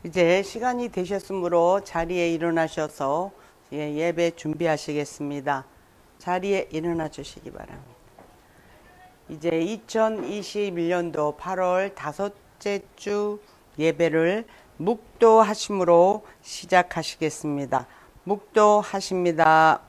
이제 시간이 되셨으므로 자리에 일어나셔서 예배 준비하시겠습니다. 자리에 일어나 주시기 바랍니다. 이제 2021년도 8월 다섯째 주 예배를 묵도하심으로 시작하시겠습니다. 묵도하십니다.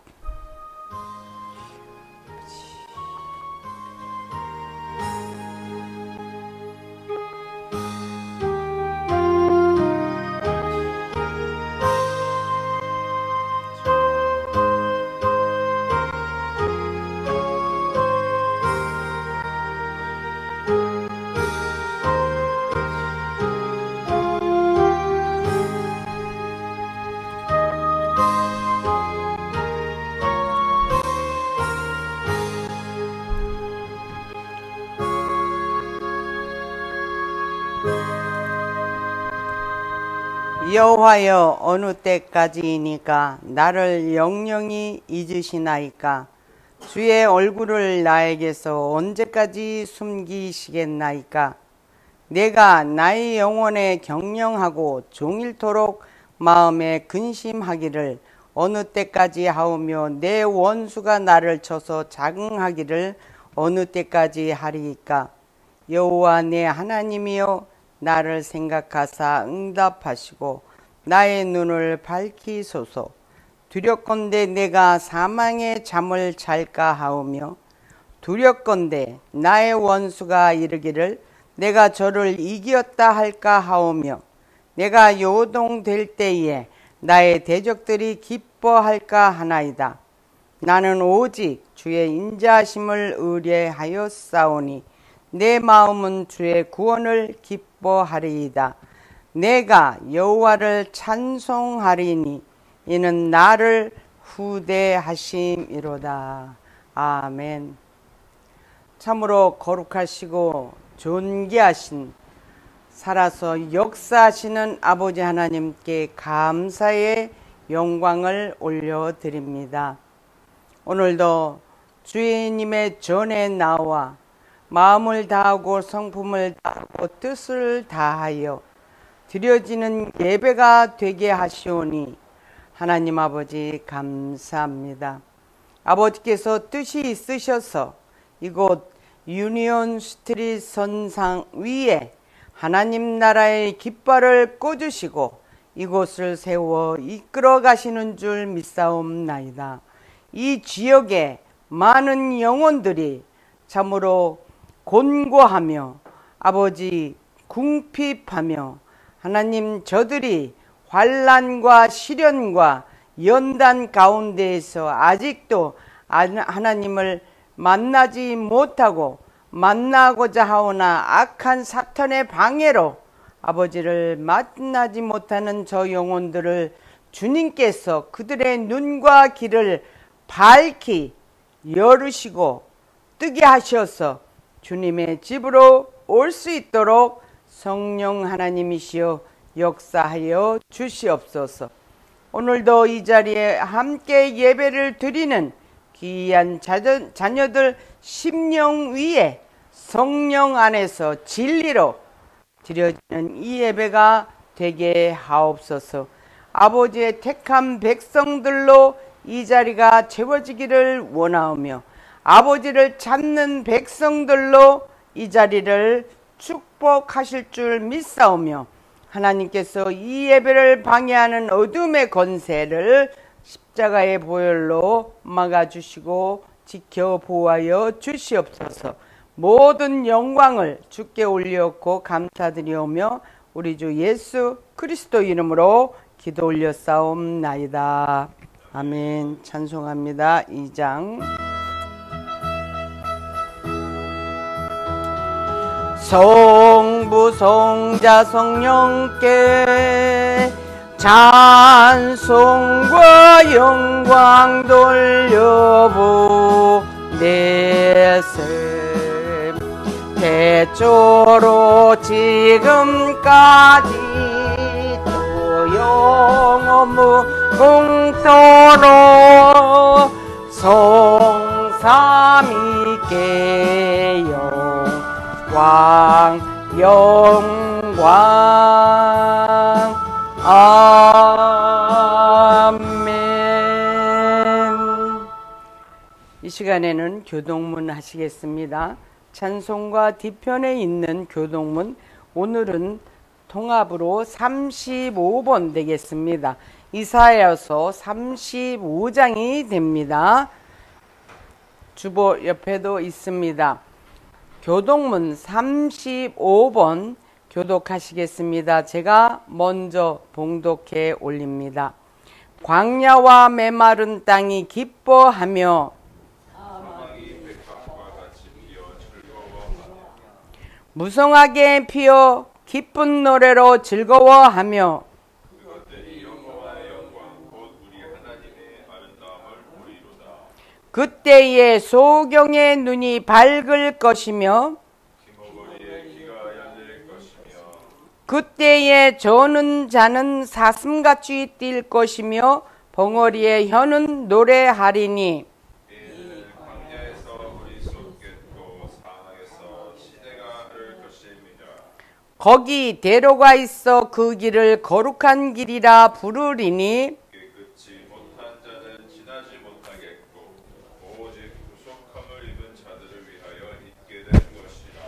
여호와여, 어느 때까지이니까 나를 영영히 잊으시나이까? 주의 얼굴을 나에게서 언제까지 숨기시겠나이까? 내가 나의 영혼에 경영하고 종일토록 마음에 근심하기를 어느 때까지 하오며 내 원수가 나를 쳐서 자긍하기를 어느 때까지 하리이까? 여호와 내 하나님이여, 나를 생각하사 응답하시고 나의 눈을 밝히소서. 두렵건대 내가 사망의 잠을 잘까 하오며 두렵건대 나의 원수가 이르기를 내가 저를 이기었다 할까 하오며 내가 요동될 때에 나의 대적들이 기뻐할까 하나이다. 나는 오직 주의 인자하심을 의뢰하였사오니 내 마음은 주의 구원을 기뻐하리이다. 내가 여호와를 찬송하리니 이는 나를 후대하심이로다. 아멘. 참으로 거룩하시고 존귀하신, 살아서 역사하시는 아버지 하나님께 감사의 영광을 올려드립니다. 오늘도 주님의 전에 나와 마음을 다하고 성품을 다하고 뜻을 다하여 드려지는 예배가 되게 하시오니 하나님 아버지 감사합니다. 아버지께서 뜻이 있으셔서 이곳 유니온 스트리트 선상 위에 하나님 나라의 깃발을 꽂으시고 이곳을 세워 이끌어 가시는 줄 믿사옵나이다. 이 지역에 많은 영혼들이 참으로 곤고하며 아버지 궁핍하며 하나님 저들이 환난과 시련과 연단 가운데에서 아직도 하나님을 만나지 못하고 만나고자 하오나 악한 사탄의 방해로 아버지를 만나지 못하는 저 영혼들을 주님께서 그들의 눈과 귀를 밝히 열으시고 뜨게 하셔서 주님의 집으로 올 수 있도록 성령 하나님이시여 역사하여 주시옵소서. 오늘도 이 자리에 함께 예배를 드리는 귀한 자녀들 심령 위에 성령 안에서 진리로 드려지는 이 예배가 되게 하옵소서. 아버지의 택한 백성들로 이 자리가 채워지기를 원하오며 아버지를 찾는 백성들로 이 자리를 축복하실 줄 믿사오며 하나님께서 이 예배를 방해하는 어둠의 권세를 십자가의 보혈로 막아주시고 지켜 보호하여 주시옵소서. 모든 영광을 주께 올리었고 감사드리오며 우리 주 예수 그리스도 이름으로 기도 올렸사옵나이다. 아멘. 찬송합니다. 2장. 성부 성자 성령께 찬송과 영광 돌려보내세. 태초로 지금까지 또 영원무궁토록 성삼위께 영광 영광 시간에는 교동문 하시겠습니다. 찬송가 뒤편에 있는 교동문, 오늘은 통합으로 35번 되겠습니다. 이사야서 35장이 됩니다. 주보 옆에도 있습니다. 교동문 35번 교독하시겠습니다. 제가 먼저 봉독해 올립니다. 광야와 메마른 땅이 기뻐하며 무성하게 피어 기쁜 노래로 즐거워하며 그때에 소경의 눈이 밝을 것이며 그때에 저는 자는 사슴같이 뛸 것이며 벙어리의 혀는 노래하리니 거기 대로가 있어 그 길을 거룩한 길이라 부르리니 깨끗이 못한 자는 지나지 못하겠고 오직 구속함을 입은 자들을 위하여 있게 된 것이라.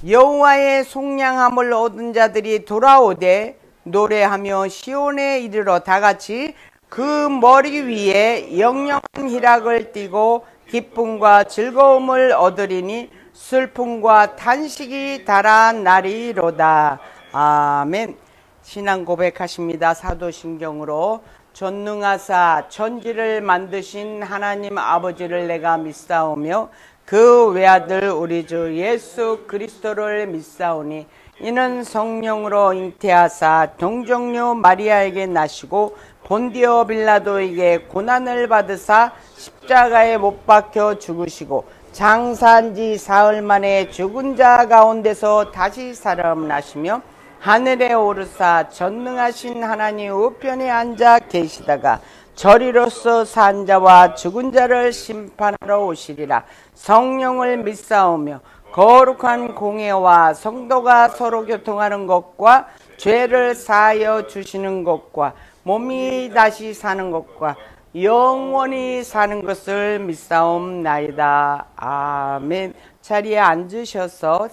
여호와의 속량함을 얻은 자들이 돌아오되 노래하며 시온에 이르러 다같이 그 머리 위에 영영한 희락을 띠고 기쁨과 즐거움을 얻으리니 슬픔과 탄식이 달아나리로다. 아멘. 신앙 고백하십니다. 사도신경으로 전능하사 천지를 만드신 하나님 아버지를 내가 믿사오며 그 외아들 우리 주 예수 그리스도를 믿사오니 이는 성령으로 잉태하사 동정녀 마리아에게 나시고 본디오 빌라도에게 고난을 받으사 십자가에 못 박혀 죽으시고 장사한 지 사흘 만에 죽은 자 가운데서 다시 살아나시며 하늘에 오르사 전능하신 하나님 우편에 앉아 계시다가 저리로서 산 자와 죽은 자를 심판하러 오시리라. 성령을 믿사오며 거룩한 공회와 성도가 서로 교통하는 것과 죄를 사하여 주시는 것과 몸이 다시 사는 것과 영원히 사는 것을 믿사옵나이다. 아멘. 자리에 앉으셔서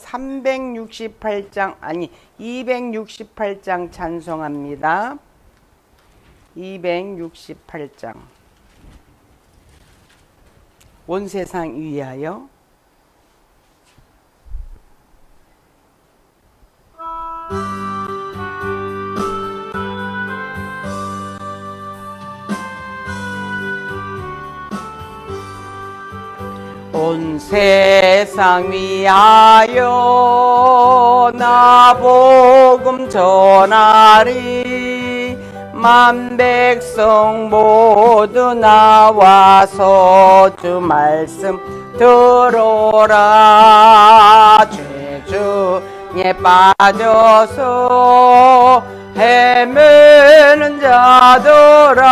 268장 찬송합니다. 268장 온 세상 위하여. 온 세상 위하여 나 복음 전하리. 만 백성 모두 나와서 주 말씀 들어라. 죄 중에 빠져서 헤매는 자들아,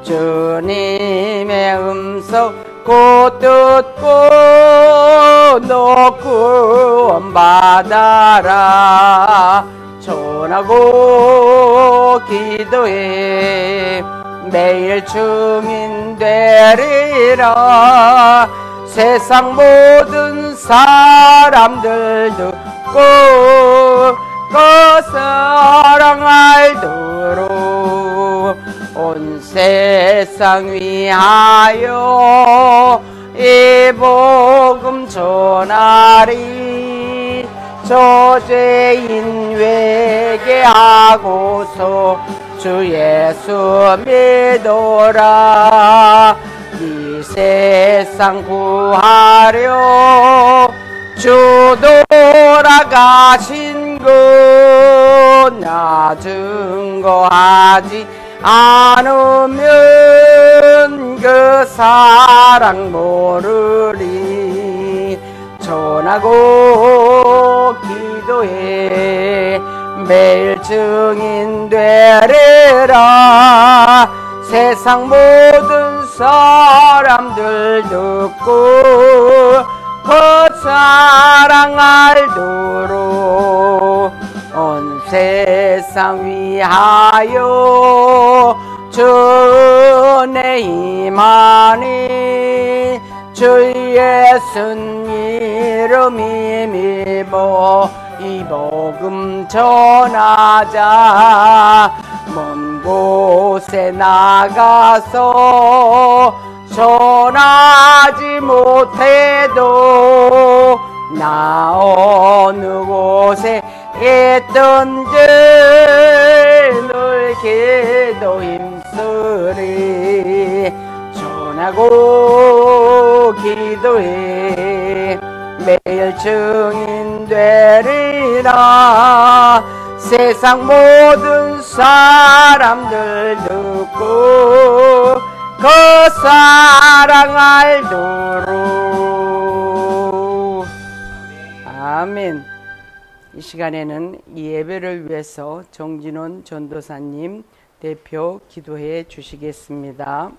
주님의 음성 곧 듣고 너 구원받아라. 전하고 기도해 매일 증인 되리라. 세상 모든 사람들 듣고 그 사랑 알도록 온 세상 위하여 이 복음 전하리. 저죄인 회개하고서 주 예수 믿어라. 이 세상 구하려 주 돌아가신 것 나 증거하지 않으면 그 사랑 모르리. 전하고 기도해 매일 증인 되리라. 세상 모든 사람들 듣고 그 사랑 알도록 온 세상 위하여 주은혜 임하니 주 예수님 이름 힘입어 이 복음 전하자. 먼 곳에 나가서 전하지 못해도 나 어느 곳에 있던지 늘 기도 힘쓰리. 전하고 기도해 매일 증인 되리라. 세상 모든 사람들 듣고 그 사랑 알도록. 아멘. 이 시간에는 이 예배를 위해서 정진원 전도사님 대표 기도해 주시겠습니다.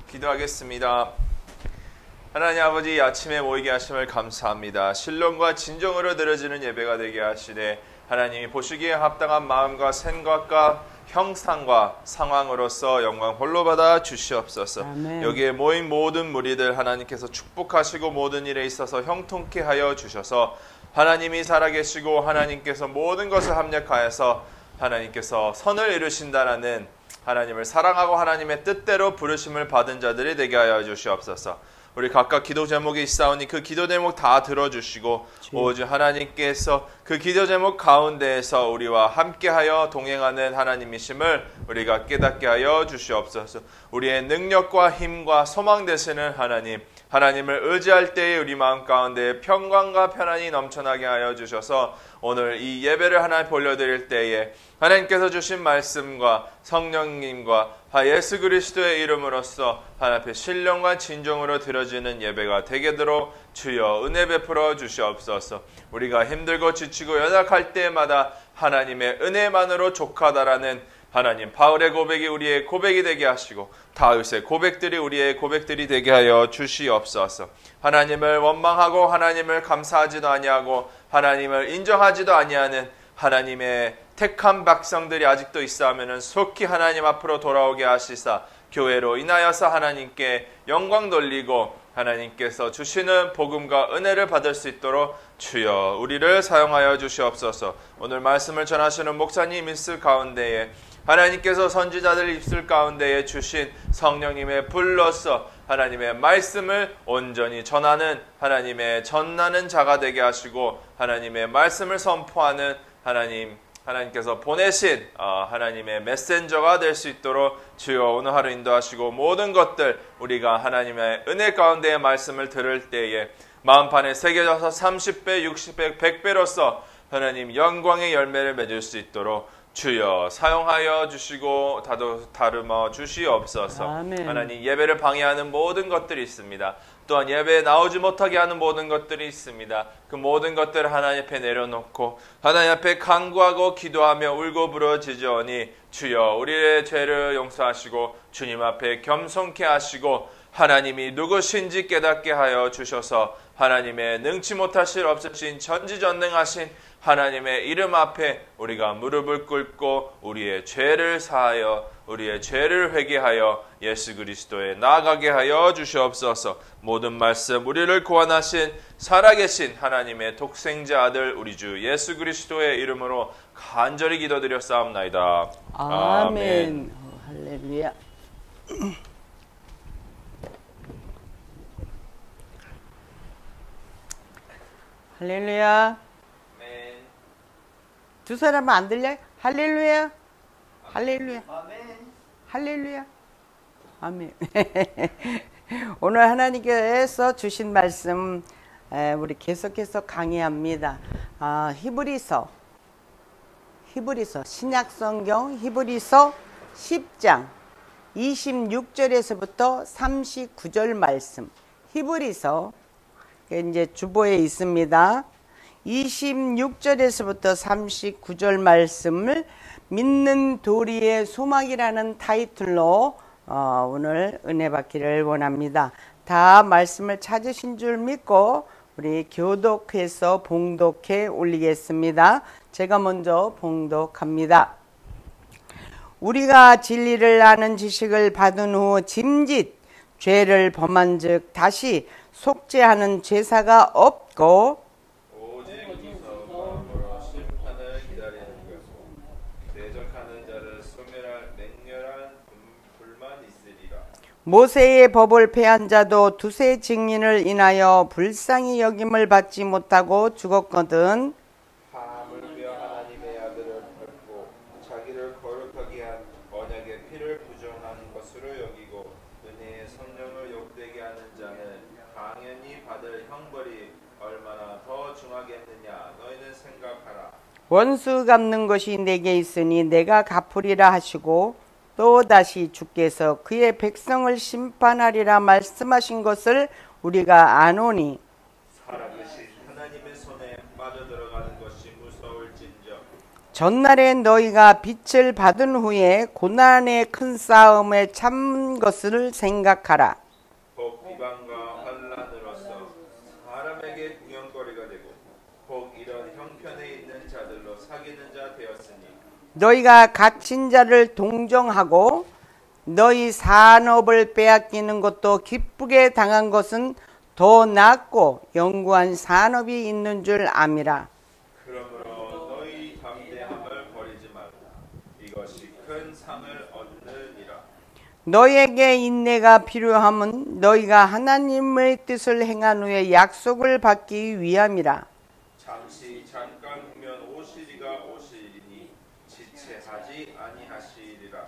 기도하겠습니다. 하나님 아버지, 아침에 모이게 하심을 감사합니다. 신령과 진정으로 드려지는 예배가 되게 하시되 하나님이 보시기에 합당한 마음과 생각과 형상과 상황으로서 영광 홀로 받아 주시옵소서. 아멘. 여기에 모인 모든 무리들 하나님께서 축복하시고 모든 일에 있어서 형통케 하여 주셔서 하나님이 살아계시고 하나님께서 모든 것을 합력하여서 하나님께서 선을 이루신다라는 하나님을 사랑하고 하나님의 뜻대로 부르심을 받은 자들이 되게 하여 주시옵소서. 우리 각각 기도 제목이 있사오니 그 기도 제목 다 들어주시고 오직 하나님께서 그 기도 제목 가운데에서 우리와 함께하여 동행하는 하나님이심을 우리가 깨닫게 하여 주시옵소서. 우리의 능력과 힘과 소망 되시는 하나님을 의지할 때에 우리 마음 가운데 평강과 편안이 넘쳐나게 하여 주셔서 오늘 이 예배를 하나 돌려드릴 때에 하나님께서 주신 말씀과 성령님과 예수 그리스도의 이름으로써 하나님 앞에 신령과 진정으로 드려지는 예배가 되게도록 주여 은혜 베풀어 주시옵소서. 우리가 힘들고 지치고 연약할 때마다 하나님의 은혜만으로 족하다라는 하나님 바울의 고백이 우리의 고백이 되게 하시고 다윗의 고백들이 우리의 고백들이 되게 하여 주시옵소서. 하나님을 원망하고 하나님을 감사하지도 아니하고 하나님을 인정하지도 아니하는 하나님의 택한 백성들이 아직도 있사하면 속히 하나님 앞으로 돌아오게 하시사 교회로 인하여서 하나님께 영광 돌리고 하나님께서 주시는 복음과 은혜를 받을 수 있도록 주여 우리를 사용하여 주시옵소서. 오늘 말씀을 전하시는 목사님 입술 가운데에 하나님께서 선지자들 입술 가운데에 주신 성령님의 불로서 하나님의 말씀을 온전히 전하는 하나님의 전하는 자가 되게 하시고 하나님의 말씀을 선포하는 하나님께서 보내신 하나님의 메신저가 될 수 있도록 주여 오늘 하루 인도하시고 모든 것들 우리가 하나님의 은혜 가운데의 말씀을 들을 때에 마음판에 새겨져서 30배, 60배, 100배로서 하나님 영광의 열매를 맺을 수 있도록 주여 사용하여 주시고 다듬어 주시옵소서. 아멘. 하나님 예배를 방해하는 모든 것들이 있습니다. 또한 예배에 나오지 못하게 하는 모든 것들이 있습니다. 그 모든 것들을 하나님 앞에 내려놓고 하나님 앞에 간구하고 기도하며 울고 부르짖으오니 주여 우리의 죄를 용서하시고 주님 앞에 겸손케 하시고 하나님이 누구신지 깨닫게 하여 주셔서 하나님의 능치 못하실 없으신 전지전능하신 하나님의 이름 앞에 우리가 무릎을 꿇고 우리의 죄를 사하여 우리의 죄를 회개하여 예수 그리스도에 나아가게 하여 주시옵소서. 모든 말씀 우리를 구원하신 살아계신 하나님의 독생자 아들 우리 주 예수 그리스도의 이름으로 간절히 기도드렸사옵나이다. 아멘. 할렐루야. 할렐루야. 두 사람은 안 들려? 할렐루야. 할렐루야. 할렐루야. 아멘. 오늘 하나님께서 주신 말씀 우리 계속해서 강의합니다. 히브리서 신약성경 히브리서 10장 26절에서부터 39절 말씀. 히브리서 이제 주보에 있습니다. 26절에서부터 39절 말씀을 믿는 도리의 소망이라는 타이틀로 오늘 은혜 받기를 원합니다. 다 말씀을 찾으신 줄 믿고 우리 교독해서 봉독해 올리겠습니다. 제가 먼저 봉독합니다. 우리가 진리를 아는 지식을 받은 후 짐짓 죄를 범한 즉 다시 속죄하는 제사가 없고 오직 무서움으로 심판을 기다리는 것이고 대적하는 자를 소멸할 맹렬한 불만 있으리라. 모세의 법을 폐한 자도 두세 증인을 인하여 불쌍히 여김을 받지 못하고 죽었거든. 하물며 하나님의 아들을 밟고 자기를 거룩하게 한 언약의 피를 부정한 것으로 여기고 은혜의 성령을 욕되게 하는 자는 당연히 받을 형벌이 얼마나 더 중하겠느냐 너희는 생각하라. 원수 갚는 것이 내게 있으니 내가 갚으리라 하시고 또 다시 주께서 그의 백성을 심판하리라 말씀하신 것을 우리가 아노니 살아계신 하나님의 손에 빠져들어가는 것이 무서울진저 전날에 너희가 빛을 받은 후에 고난의 큰 싸움에 참 것을 생각하라. 곧 비방과 환난으로서 사람에게 구경거리가 되고 곧 이런 형편에 있는 자들로 사귀는 자 되었으니 너희가 갇힌 자를 동정하고 너희 산업을 빼앗기는 것도 기쁘게 당한 것은 더 낫고 영구한 산업이 있는 줄 암이라. 그러므로 너희 담대함을 버리지 말라. 이것이 큰 상을 얻느니라. 너희에게 인내가 필요함은 너희가 하나님의 뜻을 행한 후에 약속을 받기 위함이라. 잠시 잠깐 후면 오시리가 오시리니 지체하지 아니하시리라.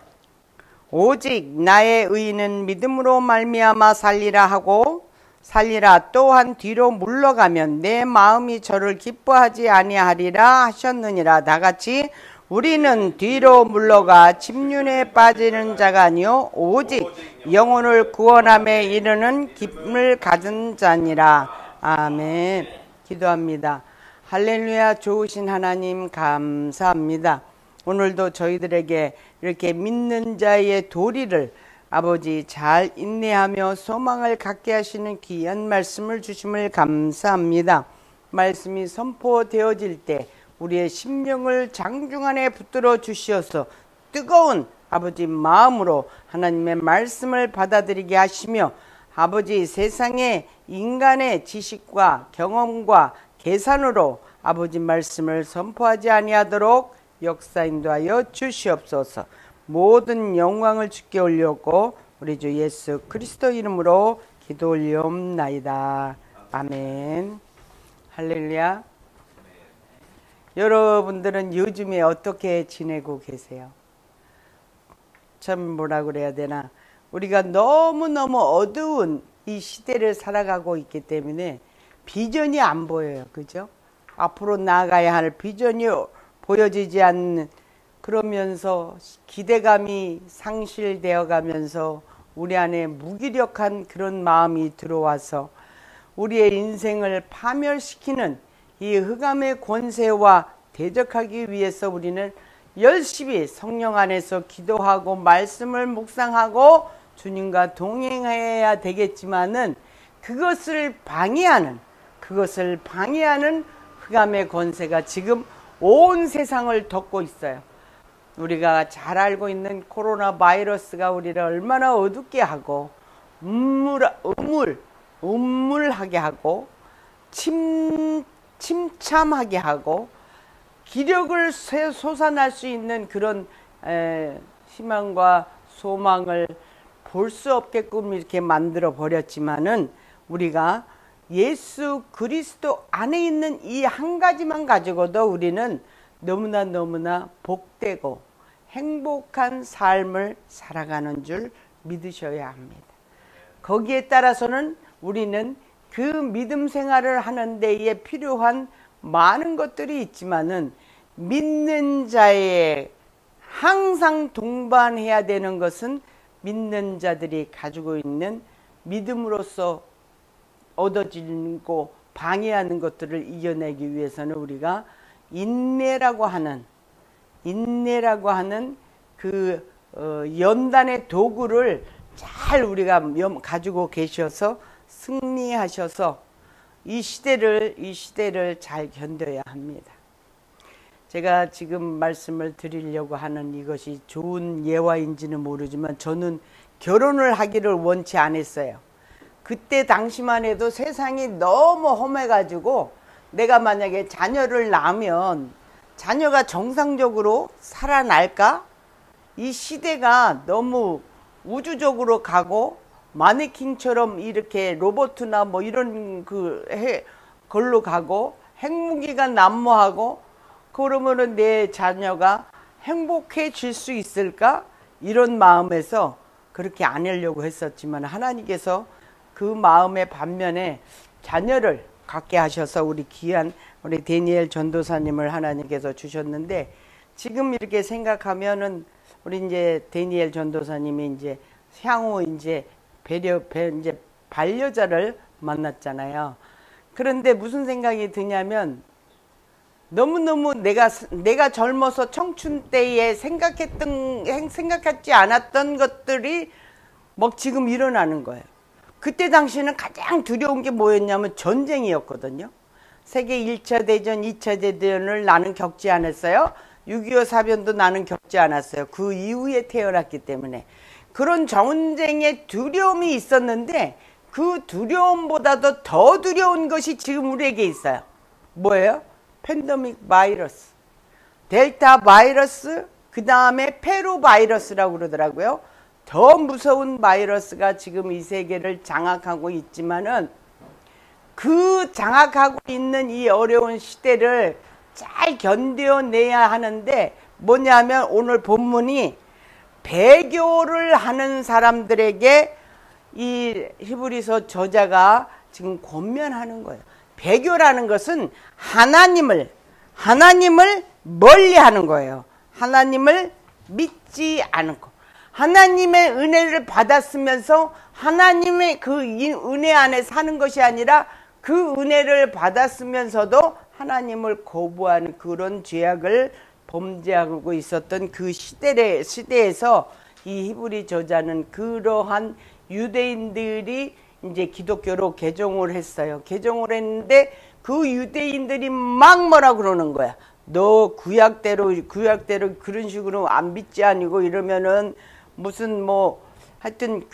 오직 나의 의인은 믿음으로 말미암아 살리라 하고 살리라 또한 뒤로 물러가면 내 마음이 저를 기뻐하지 아니하리라 하셨느니라. 다같이 우리는 뒤로 물러가 침륜에 빠지는 자가 아니요 오직 영혼을 구원함에 이르는 기쁨을 가진 자니라. 아멘. 기도합니다. 할렐루야. 좋으신 하나님 감사합니다. 오늘도 저희들에게 이렇게 믿는 자의 도리를 아버지 잘 인내하며 소망을 갖게 하시는 귀한 말씀을 주심을 감사합니다. 말씀이 선포되어질 때 우리의 심령을 장중 안에 붙들어 주시어서 뜨거운 아버지 마음으로 하나님의 말씀을 받아들이게 하시며 아버지 세상의 인간의 지식과 경험과 계산으로 아버지 말씀을 선포하지 아니하도록 역사인도하여 주시옵소서. 모든 영광을 주께 올렸고 우리 주 예수 그리스도 이름으로 기도 올리옵나이다. 아멘. 할렐루야. 여러분들은 요즘에 어떻게 지내고 계세요? 참 뭐라 그래야 되나, 우리가 너무너무 어두운 이 시대를 살아가고 있기 때문에 비전이 안 보여요. 그죠? 앞으로 나아가야 할 비전이 보여지지 않는, 그러면서 기대감이 상실되어 가면서 우리 안에 무기력한 그런 마음이 들어와서 우리의 인생을 파멸시키는 이 흑암의 권세와 대적하기 위해서 우리는 열심히 성령 안에서 기도하고 말씀을 묵상하고 주님과 동행해야 되겠지만은 그것을 방해하는 흑암의 권세가 지금 온 세상을 덮고 있어요. 우리가 잘 알고 있는 코로나 바이러스가 우리를 얼마나 어둡게 하고 음물하게 하고 침참하게 하고 기력을 솟아날 수 있는 그런 희망과 소망을 볼 수 없게끔 이렇게 만들어 버렸지만은 우리가 예수 그리스도 안에 있는 이 한 가지만 가지고도 우리는 너무나 복되고 행복한 삶을 살아가는 줄 믿으셔야 합니다. 거기에 따라서는 우리는 그 믿음 생활을 하는 데에 필요한 많은 것들이 있지만은 믿는 자에 항상 동반해야 되는 것은 믿는 자들이 가지고 있는 믿음으로써 얻어지고 방해하는 것들을 이겨내기 위해서는 우리가 인내라고 하는 그 연단의 도구를 잘 우리가 가지고 계셔서 승리하셔서 이 시대를 잘 견뎌야 합니다. 제가 지금 말씀을 드리려고 하는 이것이 좋은 예화인지는 모르지만 저는 결혼을 하기를 원치 않았어요. 그때 당시만 해도 세상이 너무 험해가지고 내가 만약에 자녀를 낳으면 자녀가 정상적으로 살아날까? 이 시대가 너무 우주적으로 가고 마네킹처럼 이렇게 로봇이나 뭐 이런 걸로 가고 핵무기가 난무하고 그러면은 내 자녀가 행복해질 수 있을까? 이런 마음에서 그렇게 안 하려고 했었지만 하나님께서 그 마음의 반면에 자녀를 갖게 하셔서 우리 귀한 우리 다니엘 전도사님을 하나님께서 주셨는데 지금 이렇게 생각하면은 우리 이제 다니엘 전도사님이 이제 향후 이제 이제 반려자를 만났잖아요. 그런데 무슨 생각이 드냐면 너무너무 내가 젊어서 청춘 때에 생각하지 않았던 것들이 막 지금 일어나는 거예요. 그때 당시에는 가장 두려운 게 뭐였냐면 전쟁이었거든요. 세계 1차 대전, 2차 대전을 나는 겪지 않았어요. 6.25 사변도 나는 겪지 않았어요. 그 이후에 태어났기 때문에. 그런 전쟁의 두려움이 있었는데 그 두려움보다도 더 두려운 것이 지금 우리에게 있어요. 뭐예요? 팬데믹 바이러스, 델타 바이러스, 그 다음에 페루 바이러스라고 그러더라고요. 더 무서운 바이러스가 지금 이 세계를 장악하고 있지만은 그 장악하고 있는 이 어려운 시대를 잘 견뎌내야 하는데 뭐냐면 오늘 본문이 배교를 하는 사람들에게 이 히브리서 저자가 지금 권면하는 거예요. 배교라는 것은 하나님을 멀리하는 거예요. 하나님을 믿지 않은 것. 하나님의 은혜를 받았으면서 하나님의 그 은혜 안에 사는 것이 아니라 그 은혜를 받았으면서도 하나님을 거부하는 그런 죄악을 범죄하고 있었던 그 시대에서 이 히브리 저자는 그러한 유대인들이 이제 기독교로 개종을 했어요. 개종을 했는데 그 유대인들이 막 뭐라 그러는 거야. 너 구약대로 그런 식으로 안 믿지 아니고 이러면은 무슨 뭐 하여튼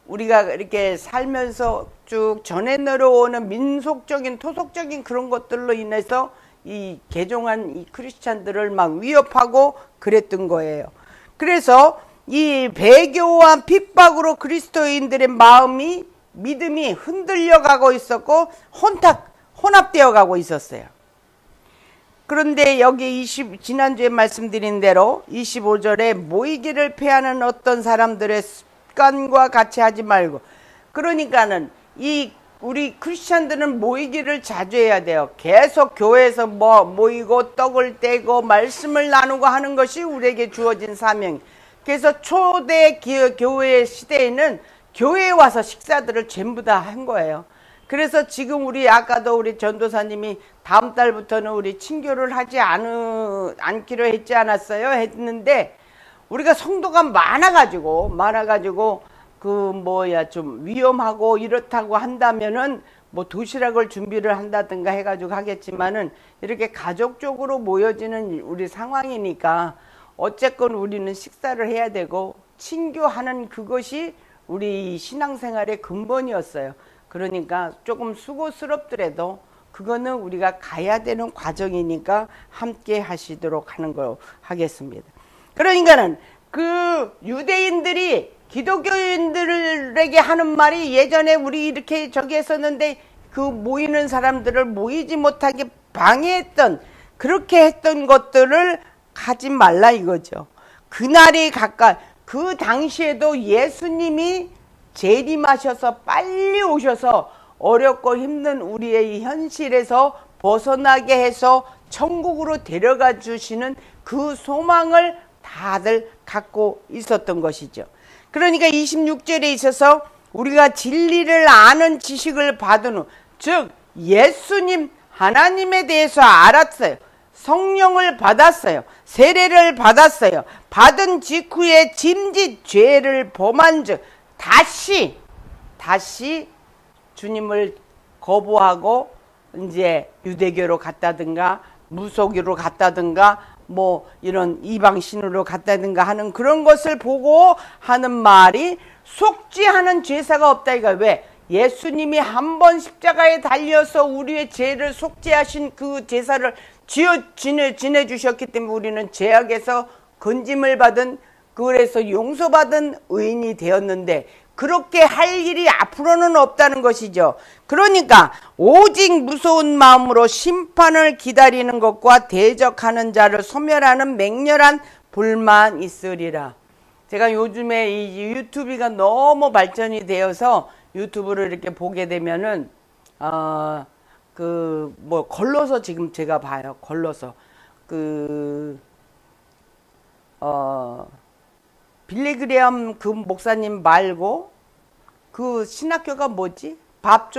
우리가 이렇게 살면서 쭉 전해 내려오는 민속적인 토속적인 그런 것들로 인해서 이 개종한 이 크리스찬들을 막 위협하고 그랬던 거예요. 그래서 이 배교와 핍박으로 그리스도인들의 믿음이 흔들려 가고 있었고 혼합되어 가고 있었어요. 그런데 여기 지난주에 말씀드린 대로 25절에 모이기를 패하는 어떤 사람들의 습관과 같이 하지 말고, 그러니까는 우리 크리스찬들은 모이기를 자주 해야 돼요. 계속 교회에서 모이고 떡을 떼고 말씀을 나누고 하는 것이 우리에게 주어진 사명. 그래서 초대 교회 시대에는 교회에 와서 식사들을 전부 다 한 거예요. 그래서 지금 아까도 우리 전도사님이 다음 달부터는 우리 친교를 하지 않기로 했지 않았어요? 했는데 우리가 성도가 많아가지고 좀 위험하고 이렇다고 한다면은 뭐 도시락을 준비를 한다든가 해가지고 하겠지만은 이렇게 가족적으로 모여지는 우리 상황이니까 어쨌건 우리는 식사를 해야 되고 친교하는 그것이 우리 신앙생활의 근본이었어요. 그러니까 조금 수고스럽더라도 그거는 우리가 가야 되는 과정이니까 함께 하시도록 하는 거 하겠습니다. 그러니까는 그 유대인들이 기독교인들에게 하는 말이 예전에 우리 이렇게 저기 했었는데 그 모이는 사람들을 모이지 못하게 방해했던 그렇게 했던 것들을 하지 말라 이거죠. 그날이 가까이, 그 당시에도 예수님이 재림하셔서 빨리 오셔서 어렵고 힘든 우리의 현실에서 벗어나게 해서 천국으로 데려가 주시는 그 소망을 다들 갖고 있었던 것이죠. 그러니까 26절에 있어서 우리가 진리를 아는 지식을 받은 후, 즉 예수님 하나님에 대해서 알았어요. 성령을 받았어요. 세례를 받았어요. 받은 직후에 짐짓 죄를 범한 즉 다시 주님을 거부하고 이제 유대교로 갔다든가 무속으로 갔다든가 뭐 이런 이방신으로 갔다든가 하는 그런 것을 보고 하는 말이 속죄하는 제사가 없다 이거. 왜? 예수님이 한 번 십자가에 달려서 우리의 죄를 속죄하신 그 제사를 지내주셨기 때문에 우리는 죄악에서 건짐을 받은, 그래서 용서받은 의인이 되었는데 그렇게 할 일이 앞으로는 없다는 것이죠. 그러니까 오직 무서운 마음으로 심판을 기다리는 것과 대적하는 자를 소멸하는 맹렬한 불만 있으리라. 제가 요즘에 이 유튜브가 너무 발전이 되어서 유튜브를 이렇게 보게 되면은 걸러서 지금 제가 봐요. 걸러서 빌리그레엄 그 목사님 말고 그 신학교가 뭐지? 밥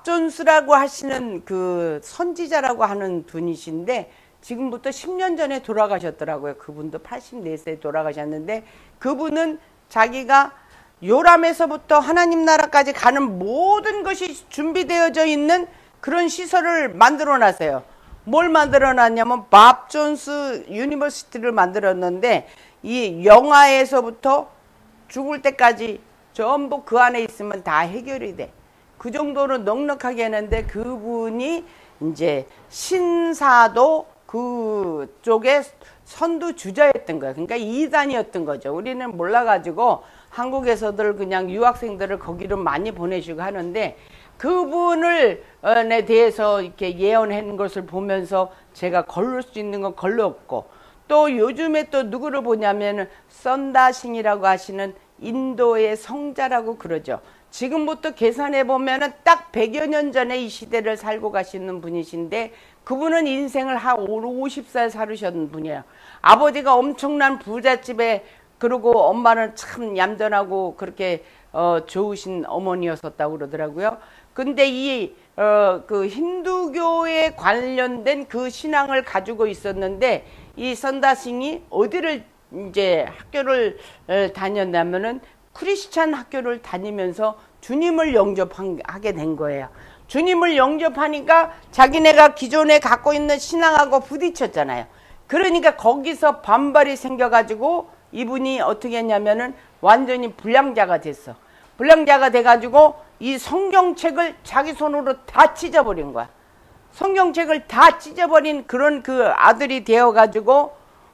존스라고 하시는 그 선지자라고 하는 분이신데 지금부터 10년 전에 돌아가셨더라고요. 그분도 84세에 돌아가셨는데 그분은 자기가 요람에서부터 하나님 나라까지 가는 모든 것이 준비되어져 있는 그런 시설을 만들어 놨어요. 뭘 만들어 놨냐면 밥 존스 유니버시티를 만들었는데 이 영아에서부터 죽을 때까지 전부 그 안에 있으면 다 해결이 돼. 그 정도로 넉넉하게 했는데 그분이 이제 신사도 그쪽에 선두주자였던 거예요. 그러니까 이단이었던 거죠. 우리는 몰라가지고 한국에서들 그냥 유학생들을 거기로 많이 보내시고 하는데 그분을 에 대해서 이렇게 예언한 것을 보면서 제가 걸을 수 있는 건 걸렀고, 또 요즘에 또 누구를 보냐면은 썬다싱이라고 하시는 인도의 성자라고 그러죠. 지금부터 계산해 보면은 딱 100여 년 전에 이 시대를 살고 가시는 분이신데 그분은 인생을 한 50살 살으셨는 분이에요. 아버지가 엄청난 부잣집에, 그리고 엄마는 참 얌전하고 그렇게 좋으신 어머니였었다고 그러더라고요. 근데 그 힌두교에 관련된 그 신앙을 가지고 있었는데 이 선다싱이 어디를 이제 학교를 다녔냐면은 크리스찬 학교를 다니면서 주님을 영접하게 된 거예요. 주님을 영접하니까 자기네가 기존에 갖고 있는 신앙하고 부딪혔잖아요. 그러니까 거기서 반발이 생겨가지고 이분이 어떻게 했냐면은 완전히 불량자가 됐어. 불량자가 돼가지고 이 성경책을 자기 손으로 다 찢어버린 거야. 성경책을 다 찢어버린 그런 그 아들이 되어가지고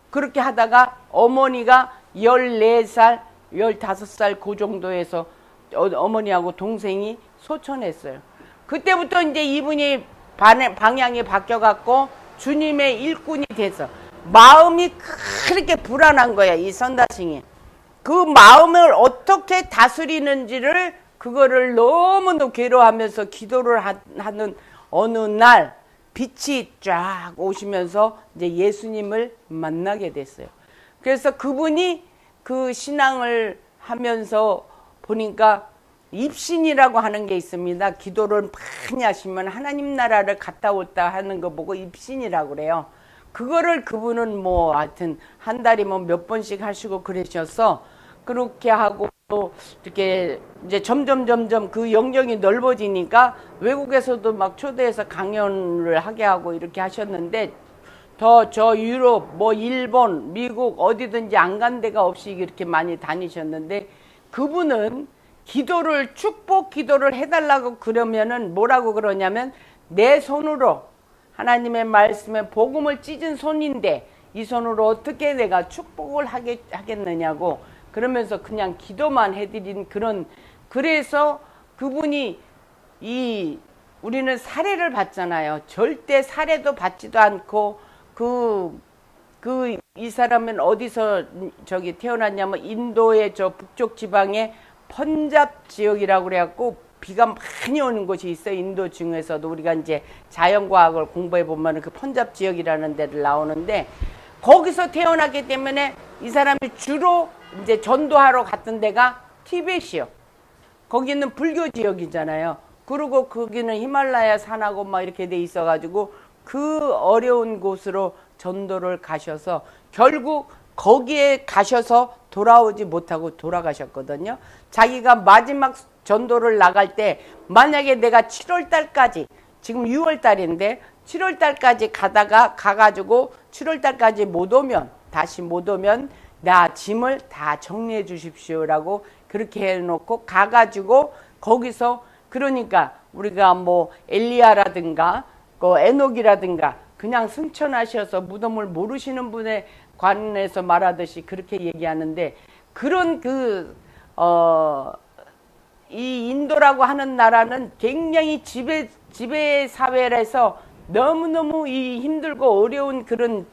그렇게 하다가 어머니가 14살, 15살 그 정도에서 어머니하고 동생이 소천했어요. 그때부터 이제 이분이 방향이 바뀌어갖고 주님의 일꾼이 돼서 마음이 그렇게 불안한 거야, 이 선다싱이. 그 마음을 어떻게 다스리는지를 그거를 너무도 괴로워하면서 기도를 하는 어느 날 빛이 쫙 오시면서 이제 예수님을 만나게 됐어요. 그래서 그분이 그 신앙을 하면서 보니까 입신이라고 하는 게 있습니다. 기도를 많이 하시면 하나님 나라를 갔다 왔다 하는 거 보고 입신이라고 그래요. 그거를 그분은 뭐 하여튼 한 달이면 몇 번씩 하시고 그러셔서 그렇게 하고 또 이렇게 이제 점점 그 영역이 넓어지니까 외국에서도 막 초대해서 강연을 하게 하고 이렇게 하셨는데 더 저 유럽 뭐 일본 미국 어디든지 안 간 데가 없이 이렇게 많이 다니셨는데 그분은 기도를 축복 기도를 해달라고 그러면은 뭐라고 그러냐면 내 손으로 하나님의 말씀에 복음을 찢은 손인데 이 손으로 어떻게 내가 축복을 하겠느냐고 그러면서 그냥 기도만 해드린 그런. 그래서 그분이 우리는 사례를 받잖아요. 절대 사례도 받지도 않고 이 사람은 어디서 저기 태어났냐면 인도의 저 북쪽 지방의 펀잡 지역이라고 그래갖고 비가 많이 오는 곳이 있어요. 인도 중에서도 우리가 이제 자연과학을 공부해 보면 그 펀잡 지역이라는 데를 나오는데 거기서 태어났기 때문에 이 사람이 주로 이제 전도하러 갔던 데가 티벳이요. 거기는 불교 지역이잖아요. 그리고 거기는 히말라야 산하고 막 이렇게 돼 있어가지고 그 어려운 곳으로 전도를 가셔서 결국 거기에 가셔서 돌아오지 못하고 돌아가셨거든요. 자기가 마지막 전도를 나갈 때 만약에 내가 7월 달까지, 지금 6월 달인데 7월 달까지 가가지고 7월 달까지 못 오면, 다시 못 오면 나 짐을 다 정리해 주십시오라고 그렇게 해놓고 가가지고 거기서, 그러니까 우리가 뭐 엘리야라든가 그 에녹이라든가 그냥 승천하셔서 무덤을 모르시는 분에 관해서 말하듯이 그렇게 얘기하는데, 그런 이 인도라고 하는 나라는 굉장히 지배 사회라서 너무너무 이 힘들고 어려운 그런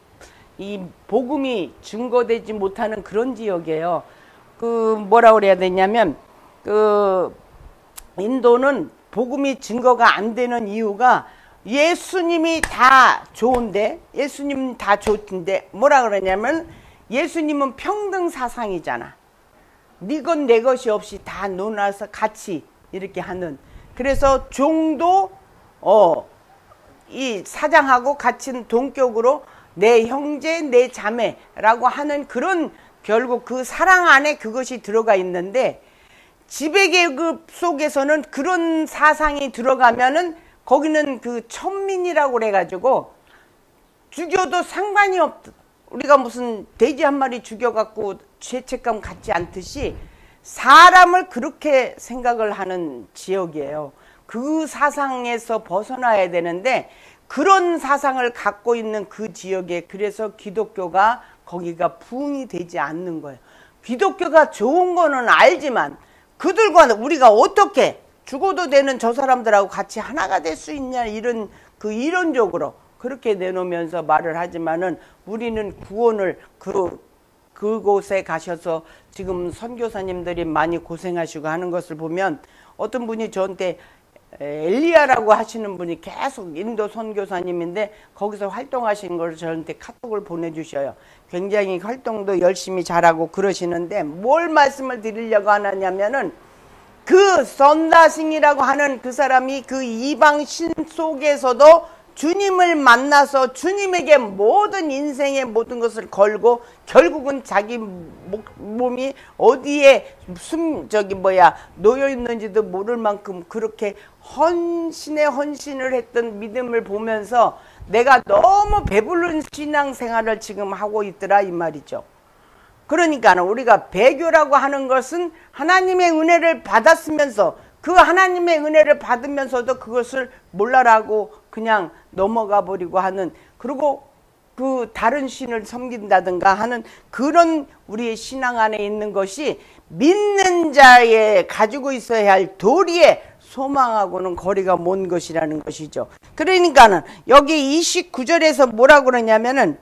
이 복음이 증거되지 못하는 그런 지역이에요. 뭐라 그래야 되냐면, 인도는 복음이 증거가 안 되는 이유가 예수님이 다 좋은데, 예수님 다 좋던데, 뭐라 그러냐면 예수님은 평등 사상이잖아. 네 것 내 것이 없이 다 논아서 같이 이렇게 하는. 그래서 종도 이 사장하고 같은 동격으로 내 형제 내 자매라고 하는 그런, 결국 그 사랑 안에 그것이 들어가 있는데, 지배계급 속에서는 그런 사상이 들어가면은 거기는 그 천민이라고 그래가지고 죽여도 상관이 없다. 우리가 무슨 돼지 한 마리 죽여갖고 죄책감 갖지 않듯이 사람을 그렇게 생각을 하는 지역이에요. 그 사상에서 벗어나야 되는데 그런 사상을 갖고 있는 그 지역에, 그래서 기독교가 거기가 부흥이 되지 않는 거예요. 기독교가 좋은 거는 알지만 그들과 우리가 어떻게 죽어도 되는 저 사람들하고 같이 하나가 될 수 있냐, 이런 이론적으로 그렇게 내놓으면서 말을 하지만은, 우리는 구원을 그곳에 가셔서 지금 선교사님들이 많이 고생하시고 하는 것을 보면, 어떤 분이 저한테 엘리야라고 하시는 분이 계속 인도 선교사님인데 거기서 활동하신 걸 저한테 카톡을 보내주셔요. 굉장히 활동도 열심히 잘하고 그러시는데, 뭘 말씀을 드리려고 하냐면은, 그 선다싱이라고 하는 그 사람이 그 이방신 속에서도 주님을 만나서 주님에게 모든 인생의 모든 것을 걸고, 결국은 자기 몸이 어디에 놓여 있는지도 모를 만큼 그렇게 헌신을 했던 믿음을 보면서 내가 너무 배부른 신앙생활을 지금 하고 있더라, 이 말이죠. 그러니까 우리가 배교라고 하는 것은 하나님의 은혜를 받았으면서, 그 하나님의 은혜를 받으면서도 그것을 몰라라고 그냥 넘어가 버리고 하는, 그리고 그 다른 신을 섬긴다든가 하는 그런 우리의 신앙 안에 있는 것이 믿는 자의 가지고 있어야 할 도리의 소망하고는 거리가 먼 것이라는 것이죠. 그러니까는 여기 29절에서 뭐라고 그러냐면은,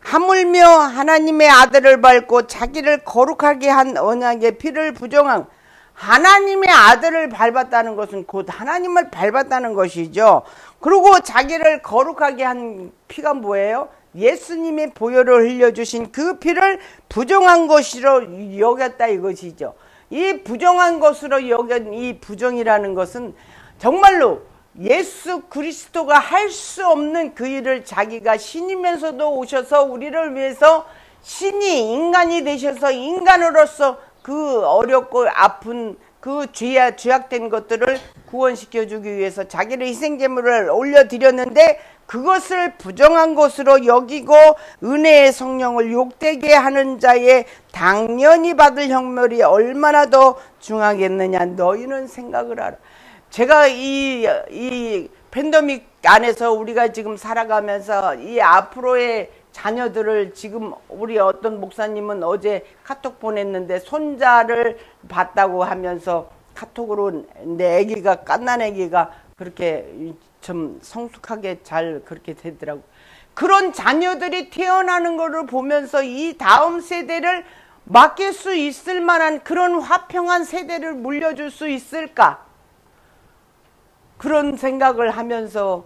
하물며 하나님의 아들을 밟고 자기를 거룩하게 한 언약의 피를 부정한, 하나님의 아들을 밟았다는 것은 곧 하나님을 밟았다는 것이죠. 그리고 자기를 거룩하게 한 피가 뭐예요? 예수님의 보혈을 흘려주신 그 피를 부정한 것으로 여겼다, 이것이죠. 이 부정한 것으로 여긴 이 부정이라는 것은 정말로 예수 그리스도가 할 수 없는 그 일을 자기가 신이면서도 오셔서 우리를 위해서 신이 인간이 되셔서 인간으로서 그 어렵고 아픈 그 죄악된 것들을 구원시켜주기 위해서 자기를 희생제물을 올려드렸는데, 그것을 부정한 것으로 여기고 은혜의 성령을 욕되게 하는 자의 당연히 받을 형벌이 얼마나 더 중하겠느냐, 너희는 생각을 하라. 제가 이 팬데믹 안에서 우리가 지금 살아가면서 이 앞으로의 자녀들을, 지금 우리 어떤 목사님은 어제 카톡 보냈는데 손자를 봤다고 하면서 카톡으로 내 아기가, 갓난 아기가 그렇게 좀 성숙하게 잘 그렇게 되더라고. 그런 자녀들이 태어나는 것을 보면서 이 다음 세대를 맡길 수 있을 만한 그런 화평한 세대를 물려줄 수 있을까? 그런 생각을 하면서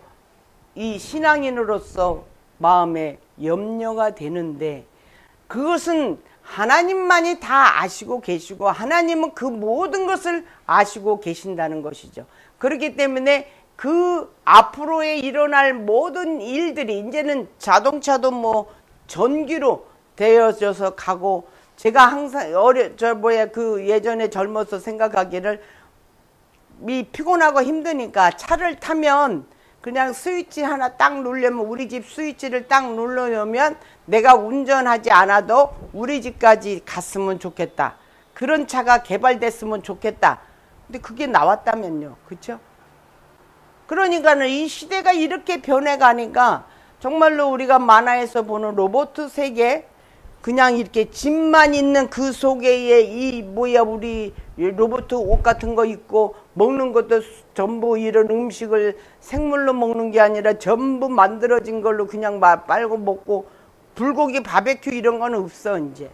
이 신앙인으로서 마음에 염려가 되는데, 그것은 하나님만이 다 아시고 계시고 하나님은 그 모든 것을 아시고 계신다는 것이죠. 그렇기 때문에 그 앞으로에 일어날 모든 일들이, 이제는 자동차도 뭐 전기로 되어져서 가고, 제가 항상 예전에 젊어서 생각하기를 피곤하고 힘드니까 차를 타면 그냥 스위치 하나 딱 누르면 우리 집 스위치를 딱 눌러놓으면 내가 운전하지 않아도 우리 집까지 갔으면 좋겠다. 그런 차가 개발됐으면 좋겠다. 근데 그게 나왔다면요. 그쵸? 그러니까는 이 시대가 이렇게 변해가니까 정말로 우리가 만화에서 보는 로봇 세계 그냥 이렇게 집만 있는 그 속에 우리 로봇 옷 같은 거 입고 먹는 것도 전부 이런 음식을 생물로 먹는 게 아니라 전부 만들어진 걸로 그냥 빨고 먹고 불고기 바베큐 이런 건 없어 이제.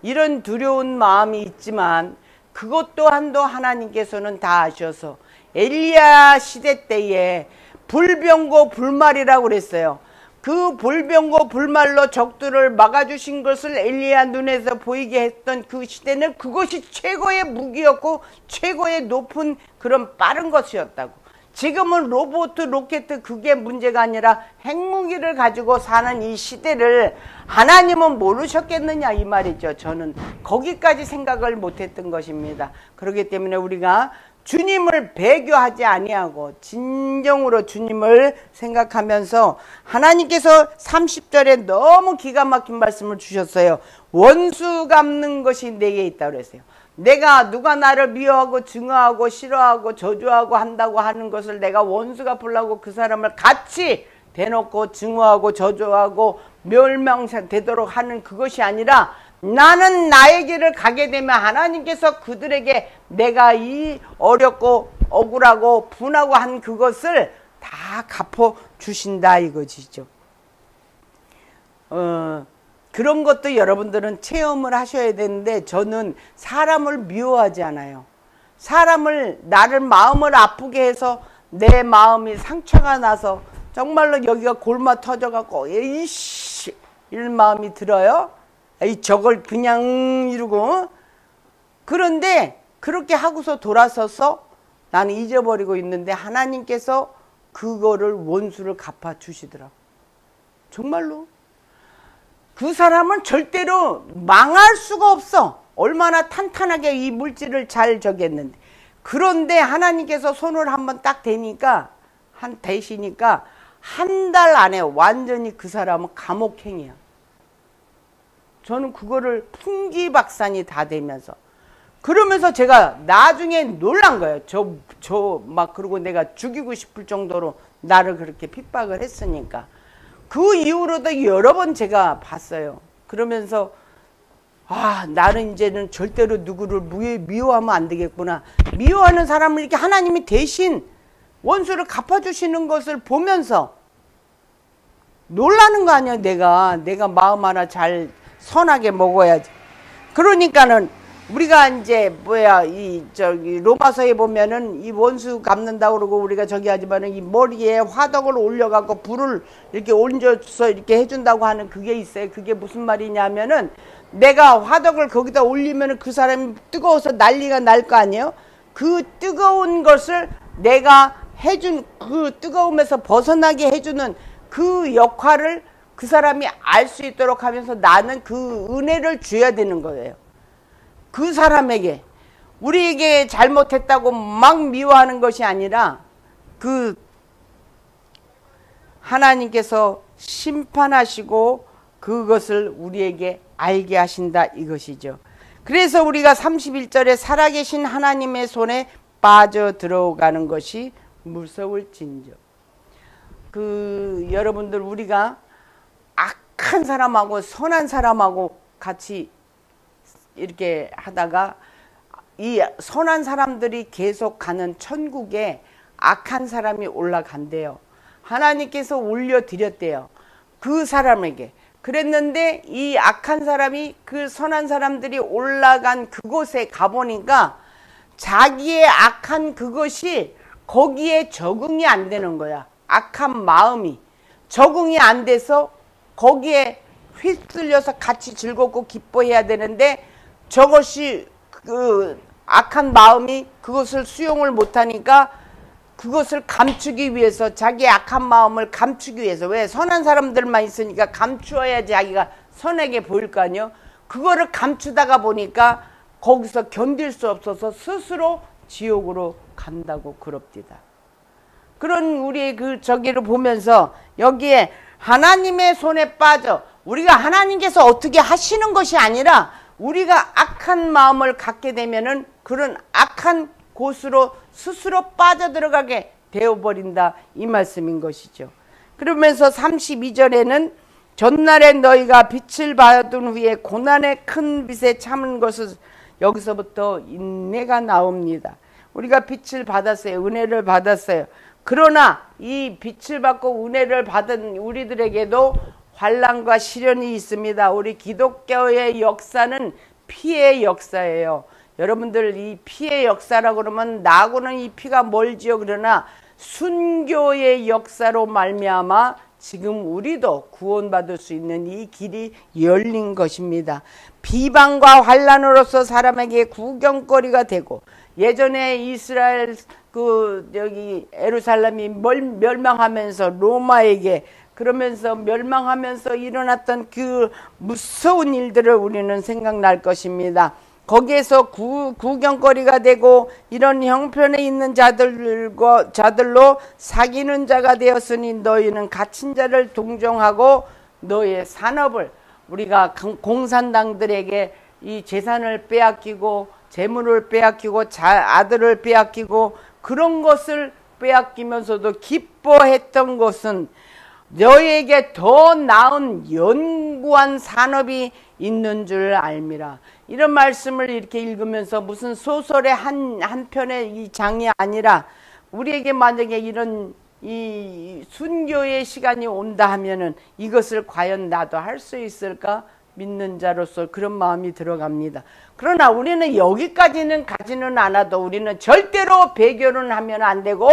이런 두려운 마음이 있지만 그것 또한도 하나님께서는 다 아셔서 엘리야 시대 때에 불병거 불말이라고 그랬어요. 그 불병거 불말로 적들을 막아주신 것을 엘리야 눈에서 보이게 했던 그 시대는 그것이 최고의 무기였고 최고의 높은 그런 빠른 것이었다고. 지금은 로봇, 로켓 그게 문제가 아니라 핵무기를 가지고 사는 이 시대를 하나님은 모르셨겠느냐 이 말이죠. 저는 거기까지 생각을 못했던 것입니다. 그렇기 때문에 우리가 주님을 배교하지 아니하고 진정으로 주님을 생각하면서 하나님께서 30절에 너무 기가 막힌 말씀을 주셨어요. 원수 갚는 것이 내게 있다고 그랬어요. 내가 누가 나를 미워하고 증오하고 싫어하고 저주하고 한다고 하는 것을 내가 원수 갚으려고 그 사람을 같이 대놓고 증오하고 저주하고 멸망되도록 하는 그것이 아니라 나는 나의 길을 가게 되면 하나님께서 그들에게 내가 이 어렵고 억울하고 분하고 한 그것을 다 갚아 주신다 이것이죠. 그런 것도 여러분들은 체험을 하셔야 되는데 저는 사람을 미워하지 않아요. 나를 마음을 아프게 해서 내 마음이 상처가 나서 정말로 여기가 골마 터져갖고 이씨 이런 마음이 들어요. 저걸 그냥 이러고. 그런데 그렇게 하고서 돌아서서 나는 잊어버리고 있는데 하나님께서 그거를 원수를 갚아 주시더라고. 정말로. 그 사람은 절대로 망할 수가 없어. 얼마나 탄탄하게 이 물질을 잘 저겠는데. 그런데 하나님께서 손을 한번 딱 대니까 대시니까 한 달 안에 완전히 그 사람은 감옥행이야. 저는 그거를 풍기박산이 다 되면서 그러면서 제가 나중에 놀란 거예요. 그러고 내가 죽이고 싶을 정도로 나를 그렇게 핍박을 했으니까. 그 이후로도 여러 번 제가 봤어요. 그러면서 나는 이제는 절대로 누구를 미워하면 안 되겠구나. 미워하는 사람을 이렇게 하나님이 대신 원수를 갚아주시는 것을 보면서 놀라는 거 아니야. 내가 마음 하나 잘 선하게 먹어야지. 그러니까는 우리가 이제 로마서에 보면은 이 원수 갚는다고 그러고 우리가 저기 하지만은 이 머리에 화덕을 올려갖고 불을 이렇게 얹어서 이렇게 해준다고 하는 그게 있어요. 그게 무슨 말이냐면은 내가 화덕을 거기다 올리면은 그 사람이 뜨거워서 난리가 날 거 아니에요. 그 뜨거운 것을 내가 해준 그 뜨거움에서 벗어나게 해주는 그 역할을 그 사람이 알 수 있도록 하면서 나는 그 은혜를 줘야 되는 거예요. 그 사람에게. 우리에게 잘못했다고 막 미워하는 것이 아니라 그 하나님께서 심판하시고 그것을 우리에게 알게 하신다 이것이죠. 그래서 우리가 31절에 살아계신 하나님의 손에 빠져 들어가는 것이 무서울진저. 여러분들 우리가 악한 사람하고 선한 사람하고 같이 이렇게 하다가 이 선한 사람들이 계속 가는 천국에 악한 사람이 올라간대요. 하나님께서 올려드렸대요. 그 사람에게. 그랬는데 이 악한 사람이 그 선한 사람들이 올라간 그곳에 가보니까 자기의 악한 그것이 거기에 적응이 안 되는 거야. 악한 마음이 적응이 안 돼서 거기에 휩쓸려서 같이 즐겁고 기뻐해야 되는데 저것이 그 악한 마음이 그것을 수용을 못하니까 그것을 감추기 위해서 자기의 악한 마음을 감추기 위해서 왜 선한 사람들만 있으니까 감추어야 자기가 선하게 보일 거 아니에요. 그거를 감추다가 보니까 거기서 견딜 수 없어서 스스로 지옥으로 간다고 그럽디다. 그런 우리의 그 저기를 보면서 여기에 하나님의 손에 빠져 우리가 하나님께서 어떻게 하시는 것이 아니라 우리가 악한 마음을 갖게 되면은 그런 악한 곳으로 스스로 빠져들어가게 되어버린다 이 말씀인 것이죠. 그러면서 32절에는 전날에 너희가 빛을 받은 후에 고난의 큰 빛에 참은 것을 여기서부터 인내가 나옵니다. 우리가 빛을 받았어요. 은혜를 받았어요. 그러나 이 빛을 받고 은혜를 받은 우리들에게도 환난과 시련이 있습니다. 우리 기독교의 역사는 피의 역사예요. 여러분들 이 피의 역사라고 그러면 나하고는 이 피가 멀지요. 그러나 순교의 역사로 말미암아 지금 우리도 구원받을 수 있는 이 길이 열린 것입니다. 비방과 환난으로서 사람에게 구경거리가 되고 예전에 이스라엘 여기 예루살렘이 멸망하면서 로마에게 그러면서 멸망하면서 일어났던 그 무서운 일들을 우리는 생각날 것입니다. 거기에서 구경거리가 되고 이런 형편에 있는 자들로 사귀는 자가 되었으니 너희는 갇힌 자를 동정하고 너의 산업을 우리가 공산당들에게 이 재산을 빼앗기고 재물을 빼앗기고 아들을 빼앗기고 그런 것을 빼앗기면서도 기뻐했던 것은 너희에게 더 나은 연구한 산업이 있는 줄 알미라. 이런 말씀을 이렇게 읽으면서 무슨 소설의 한 편의 이 장이 아니라 우리에게 만약에 이런 이 순교의 시간이 온다 하면은 이것을 과연 나도 할 수 있을까? 믿는 자로서 그런 마음이 들어갑니다. 그러나 우리는 여기까지는 가지는 않아도 우리는 절대로 배교는 하면 안 되고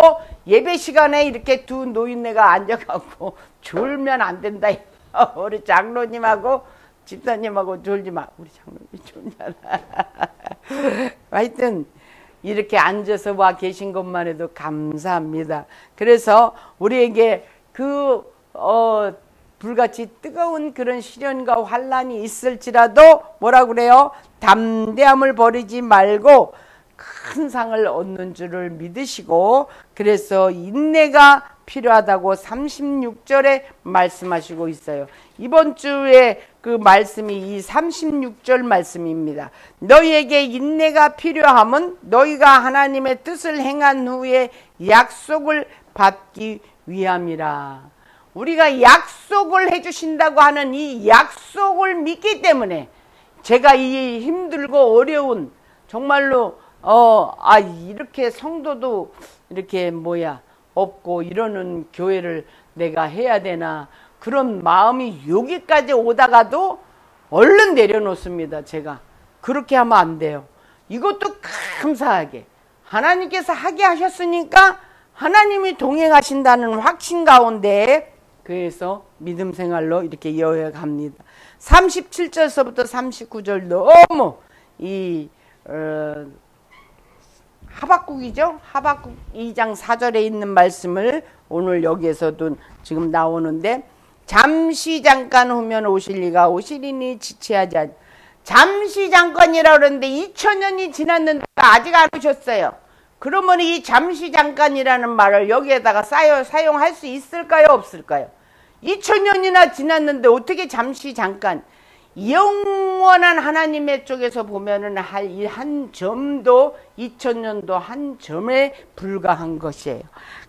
예배 시간에 이렇게 두 노인네가 앉아갖고 졸면 안 된다. 우리 장로님하고 집사님하고 졸지 마. 우리 장로님 졸잖아. 하여튼 이렇게 앉아서 와 계신 것만 해도 감사합니다. 그래서 우리에게 불같이 뜨거운 그런 시련과 환난이 있을지라도 뭐라 그래요? 담대함을 버리지 말고 큰 상을 얻는 줄을 믿으시고 그래서 인내가 필요하다고 36절에 말씀하시고 있어요. 이번 주에 그 말씀이 이 36절 말씀입니다. 너희에게 인내가 필요함은 너희가 하나님의 뜻을 행한 후에 약속을 받기 위함이라. 우리가 약속을 해주신다고 하는 이 약속을 믿기 때문에 제가 이 힘들고 어려운 정말로 이렇게 성도도 이렇게 없고 이러는 교회를 내가 해야 되나 그런 마음이 여기까지 오다가도 얼른 내려놓습니다. 제가 그렇게 하면 안 돼요. 이것도 감사하게 하나님께서 하게 하셨으니까 하나님이 동행하신다는 확신 가운데 그래서 믿음 생활로 이렇게 이어갑니다. 37절서부터 39절 너무 하박국이죠. 하박국 2장 4절에 있는 말씀을 오늘 여기에서도 지금 나오는데 잠시 잠깐 후면 오실리가 오시리니 지체하지 않. 잠시 잠깐이라고 그러는데 2000년이 지났는데 아직 안 오셨어요. 그러면 이 잠시 잠깐이라는 말을 여기에다가 사용할 수 있을까요? 없을까요? 2000년이나 지났는데 어떻게 잠시 잠깐. 영원한 하나님의 쪽에서 보면은 한 점도 2000년도 한 점에 불과한 것이에요.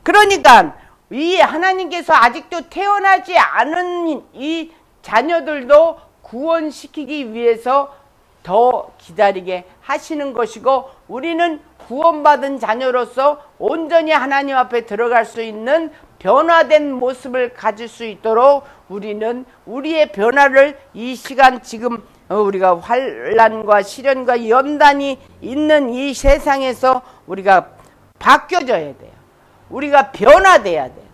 그러니까 이 하나님께서 아직도 태어나지 않은 이 자녀들도 구원시키기 위해서 더 기다리게 하시는 것이고 우리는 구원받은 자녀로서 온전히 하나님 앞에 들어갈 수 있는 변화된 모습을 가질 수 있도록 우리는 우리의 변화를 이 시간 지금 우리가 환난과 시련과 연단이 있는 이 세상에서 우리가 바뀌어져야 돼요. 우리가 변화돼야 돼요.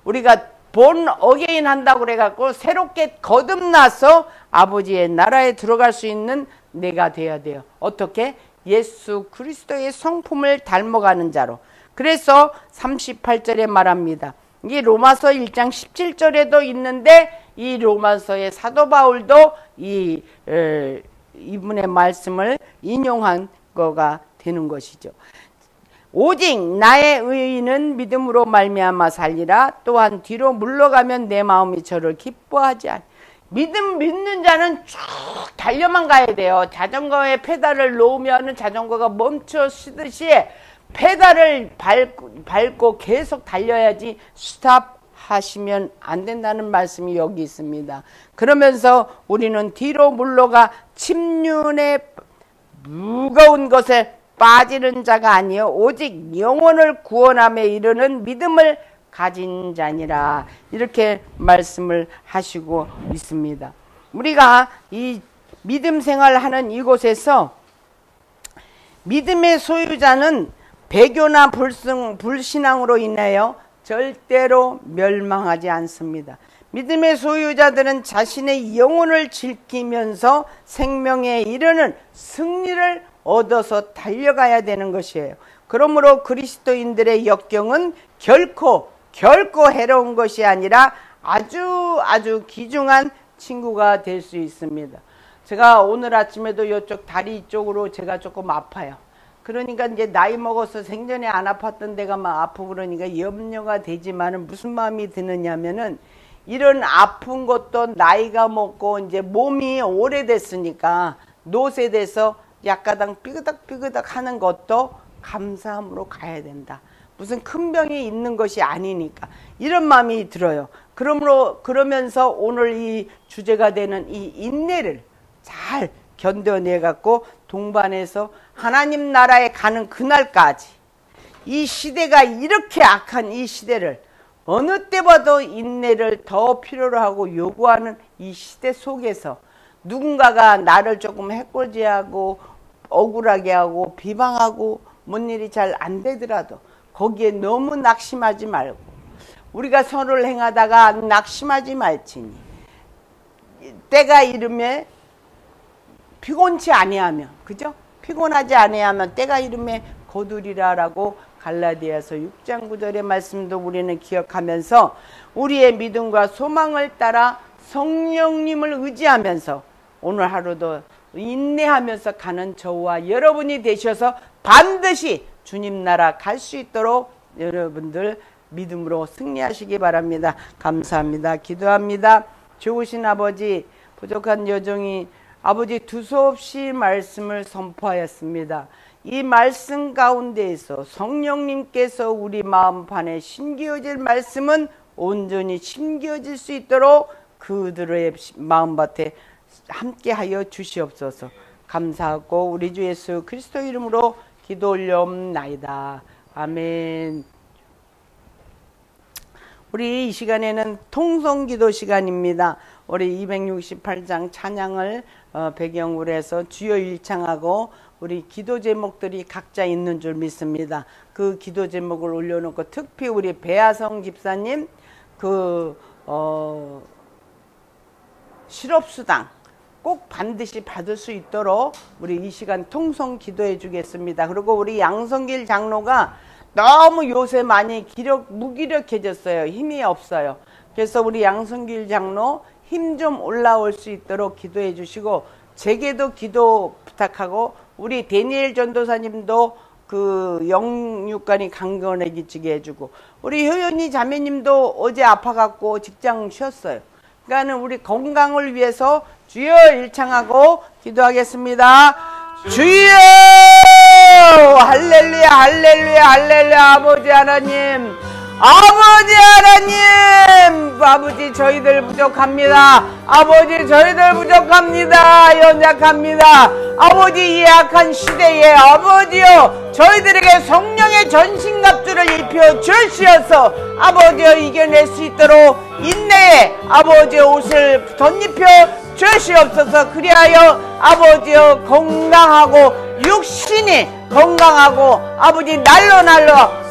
우리가 본 어게인 한다고 그래갖고 새롭게 거듭나서 아버지의 나라에 들어갈 수 있는 내가 돼야 돼요. 어떻게? 예수 그리스도의 성품을 닮아가는 자로. 그래서 38절에 말합니다. 이게 로마서 1장 17절에도 있는데 이 로마서의 사도 바울도 이분의 말씀을 인용한 거가 되는 것이죠. 오직 나의 의인은 믿음으로 말미암아 살리라. 또한 뒤로 물러가면 내 마음이 저를 기뻐하지 않. 믿는 자는 쭉 달려만 가야 돼요. 자전거에 페달을 놓으면 자전거가 멈춰 쉬듯이 페달을 밟고 계속 달려야지 스탑하시면 안 된다는 말씀이 여기 있습니다. 그러면서 우리는 뒤로 물러가 침륜의 무거운 것에 빠지는 자가 아니요 오직 영혼을 구원함에 이르는 믿음을 가진 자니라. 이렇게 말씀을 하시고 있습니다. 우리가 이 믿음 생활하는 이곳에서 믿음의 소유자는 배교나 불신앙으로 인하여 절대로 멸망하지 않습니다. 믿음의 소유자들은 자신의 영혼을 지키면서 생명에 이르는 승리를 얻어서 달려가야 되는 것이에요. 그러므로 그리스도인들의 역경은 결코 해로운 것이 아니라 아주 귀중한 친구가 될 수 있습니다. 제가 오늘 아침에도 이쪽 다리 쪽으로 제가 조금 아파요. 그러니까 이제 나이 먹어서 생전에 안 아팠던 데가 막 아프고 그러니까 염려가 되지만은 무슨 마음이 드느냐면은 이런 아픈 것도 나이가 먹고 이제 몸이 오래됐으니까 노쇠돼서 약가당 삐그덕삐그덕 하는 것도 감사함으로 가야 된다. 무슨 큰 병이 있는 것이 아니니까 이런 마음이 들어요. 그러면서 오늘 이 주제가 되는 이 인내를 잘 견뎌내 갖고 동반해서 하나님 나라에 가는 그날까지 이 시대가 이렇게 악한 이 시대를 어느 때 봐도 인내를 더 필요로 하고 요구하는 이 시대 속에서 누군가가 나를 조금 해코지하고 억울하게 하고 비방하고 뭔 일이 잘 안 되더라도 거기에 너무 낙심하지 말고 우리가 선을 행하다가 낙심하지 말지니 때가 이름에 피곤치 아니하면 그죠? 피곤하지 아니하면 때가 이름에 거두리라라고 갈라디아서 6장 9절의 말씀도 우리는 기억하면서 우리의 믿음과 소망을 따라 성령님을 의지하면서 오늘 하루도 인내하면서 가는 저와 여러분이 되셔서 반드시 주님 나라 갈 수 있도록 여러분들 믿음으로 승리하시기 바랍니다. 감사합니다. 기도합니다. 좋으신 아버지, 부족한 여정이 아버지 두서없이 말씀을 선포하였습니다. 이 말씀 가운데에서 성령님께서 우리 마음판에 심기어질 말씀은 온전히 심기어질 수 있도록 그들의 마음밭에 함께하여 주시옵소서. 감사하고 우리 주 예수 그리스도 이름으로 기도 올려옵나이다. 아멘. 우리 이 시간에는 통성기도 시간입니다. 우리 268장 찬양을 배경으로 해서 주여 일창하고 우리 기도 제목들이 각자 있는 줄 믿습니다. 그 기도 제목을 올려놓고 특히 우리 배아성 집사님 실업수당 꼭 반드시 받을 수 있도록 우리 이 시간 통성 기도해 주겠습니다. 그리고 우리 양성길 장로가 너무 요새 많이 무기력해졌어요. 힘이 없어요. 그래서 우리 양성길 장로 힘 좀 올라올 수 있도록 기도해 주시고 제게도 기도 부탁하고 우리 데니엘 전도사님도 그 영육간이 강건해지게 해주고 우리 효연이 자매님도 어제 아파갖고 직장 쉬었어요. 그러니까 우리 건강을 위해서 주여 일창하고 기도하겠습니다. 주여 할렐루야 할렐루야 할렐루야. 아버지 하나님 아버지 저희들 부족합니다. 아버지 저희들 부족합니다. 연약합니다. 아버지 이 악한 시대에 아버지여 저희들에게 성령의 전신갑주를 입혀 주시어서 아버지여 이겨낼 수 있도록 인내에 아버지의 옷을 덧입혀 주시옵소서. 그리하여 아버지여 건강하고 육신이 건강하고 아버지 날로